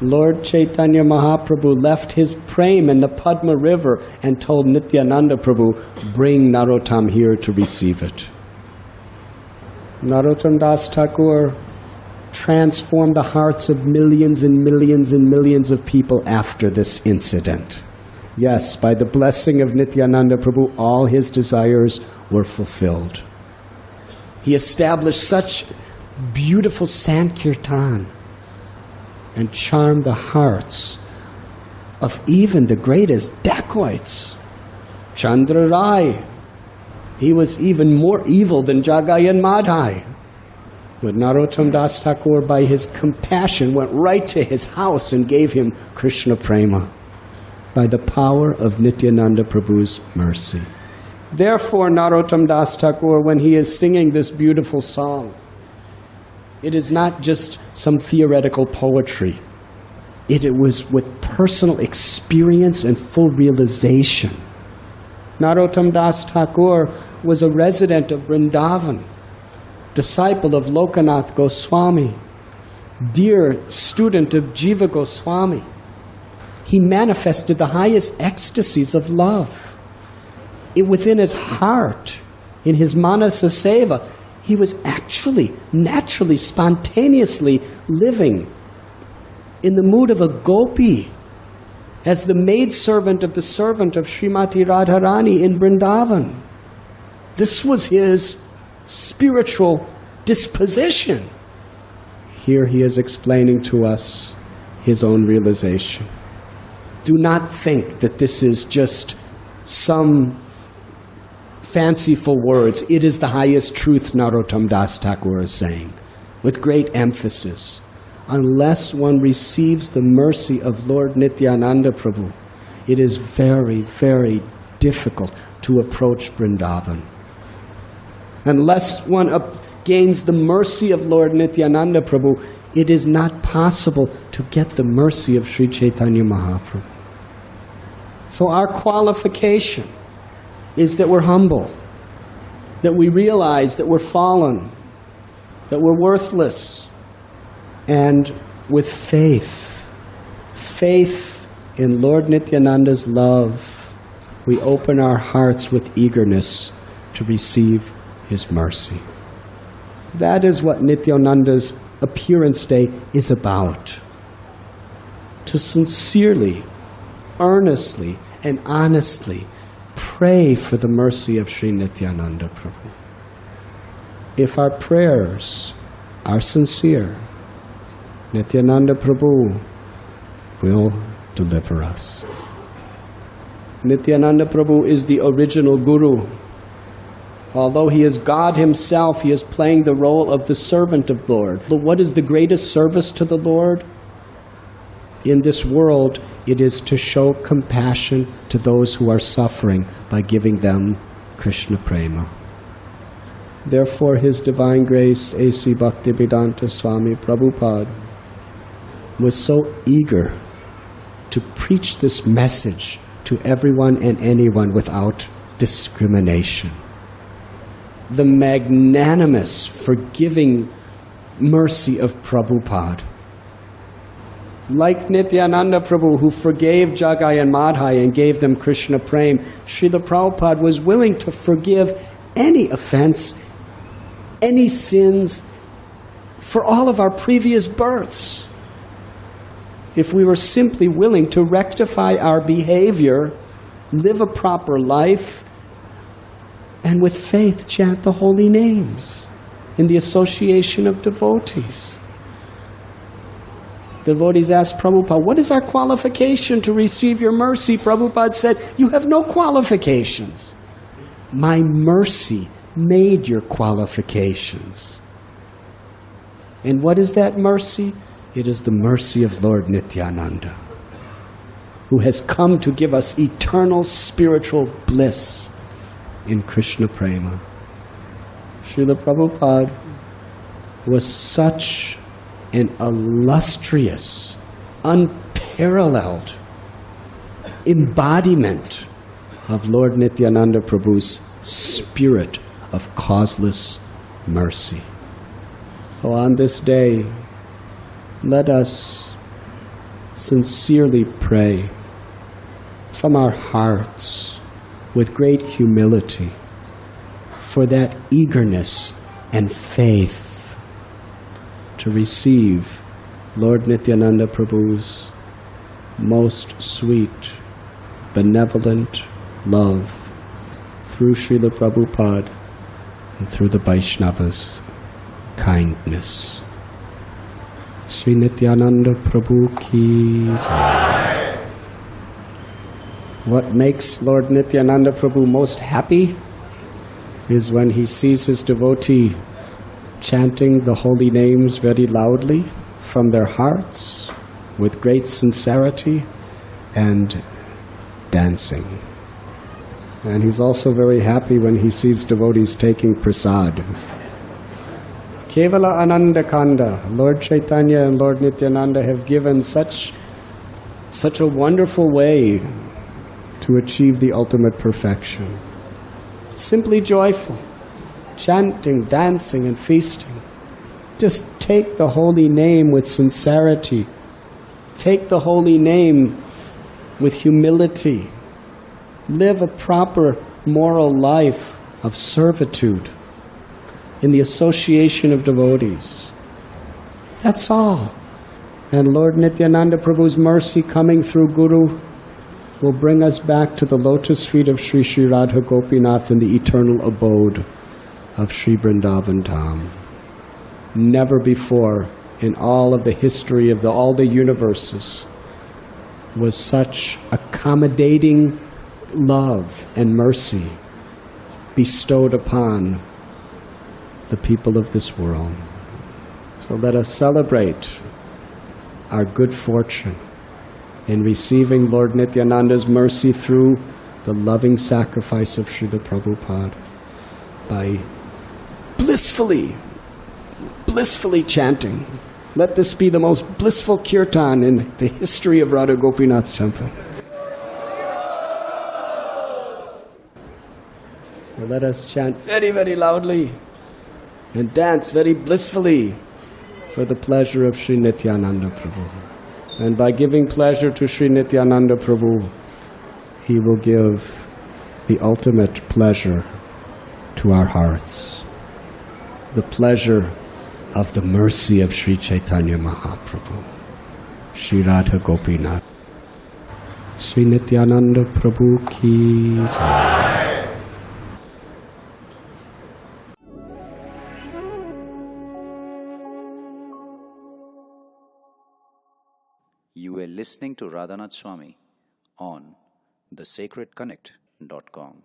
Lord Chaitanya Mahaprabhu left his prema in the Padma river and told Nityananda Prabhu, bring Narottam here to receive it. Narottam Das Thakur transformed the hearts of millions and millions and millions of people after this incident. Yes, by the blessing of Nityananda Prabhu, all his desires were fulfilled. He established such beautiful Sankirtan and charmed the hearts of even the greatest dacoits. Chandra Rai, he was even more evil than Jagai and Madhai. But Narottam Das Thakur, by his compassion, went right to his house and gave him Krishna prema by the power of Nityananda Prabhu's mercy. Therefore, Narottam Das Thakur, when he is singing this beautiful song, it is not just some theoretical poetry. It was with personal experience and full realization. Narottam Das Thakur was a resident of Vrindavan, disciple of Lokanath Goswami, dear student of Jiva Goswami. He manifested the highest ecstasies of love. Within his heart, in his manasa seva, he was actually, naturally, spontaneously living in the mood of a gopi, as the maidservant of the servant of Srimati Radharani in Vrindavan. This was his spiritual disposition. Here he is explaining to us his own realization. Do not think that this is just some fanciful words. It is the highest truth, Narottam Das Thakur is saying, with great emphasis. Unless one receives the mercy of Lord Nityananda Prabhu, it is very, very difficult to approach Vrindavan. Unless one gains the mercy of Lord Nityananda Prabhu, it is not possible to get the mercy of Sri Chaitanya Mahaprabhu. So our qualification is that we're humble, that we realize that we're fallen, that we're worthless, and with faith in Lord Nityananda's love, we open our hearts with eagerness to receive his mercy. That is what Nityananda's appearance day is about. To sincerely, earnestly, and honestly pray for the mercy of Sri Nityananda Prabhu. If our prayers are sincere, Nityananda Prabhu will deliver us. Nityananda Prabhu is the original Guru. Although he is God himself, he is playing the role of the servant of the Lord. But what is the greatest service to the Lord? In this world, it is to show compassion to those who are suffering by giving them Krishna prema. Therefore, His Divine Grace A.C. Bhakthivedhanta Swami Prabhupad was so eager to preach this message to everyone and anyone without discrimination. The magnanimous, forgiving mercy of Prabhupada. Like Nityananda Prabhu, who forgave Jagai and Madhai and gave them Krishna prema, Srila Prabhupada was willing to forgive any offense, any sins, for all of our previous births. If we were simply willing to rectify our behavior, live a proper life, and with faith chant the holy names in the association of devotees. Devotees asked Prabhupada, what is our qualification to receive your mercy? Prabhupada said, you have no qualifications. My mercy made your qualifications. And what is that mercy? It is the mercy of Lord Nityananda, who has come to give us eternal spiritual bliss in Krishna prema. Srila Prabhupada was such an illustrious, unparalleled embodiment of Lord Nityananda Prabhu's spirit of causeless mercy. So on this day, let us sincerely pray from our hearts with great humility for that eagerness and faith to receive Lord Nityananda Prabhu's most sweet, benevolent love through Srila Prabhupada and through the Vaishnavas' kindness. Sri Nityananda Prabhu ki jai. What makes Lord Nityananda Prabhu most happy is when he sees his devotee chanting the holy names very loudly from their hearts with great sincerity and dancing. And he's also very happy when he sees devotees taking prasad. Kevala Ananda Kanda, Lord Chaitanya and Lord Nityananda have given such a wonderful way to achieve the ultimate perfection. Simply joyful, chanting, dancing, and feasting. Just take the holy name with sincerity. Take the holy name with humility. Live a proper moral life of servitude in the association of devotees. That's all. And Lord Nityananda Prabhu's mercy coming through Guru will bring us back to the lotus feet of Sri Sri Radha Gopinath in the eternal abode of Sri Vrindavan Dham. Never before in all of the history of all the universes was such accommodating love and mercy bestowed upon the people of this world. So let us celebrate our good fortune in receiving Lord Nityananda's mercy through the loving sacrifice of Srila Prabhupada by blissfully chanting. Let this be the most blissful kirtan in the history of Radha Gopinath Temple. So let us chant very, very loudly and dance very blissfully for the pleasure of Sri Nityananda Prabhu. And by giving pleasure to Sri Nityananda Prabhu, he will give the ultimate pleasure to our hearts. The pleasure of the mercy of Sri Chaitanya Mahaprabhu, Sri Radha Gopinath. Sri Nityananda Prabhu ki jai. You were listening to Radhanath Swami on thesacredconnect.com.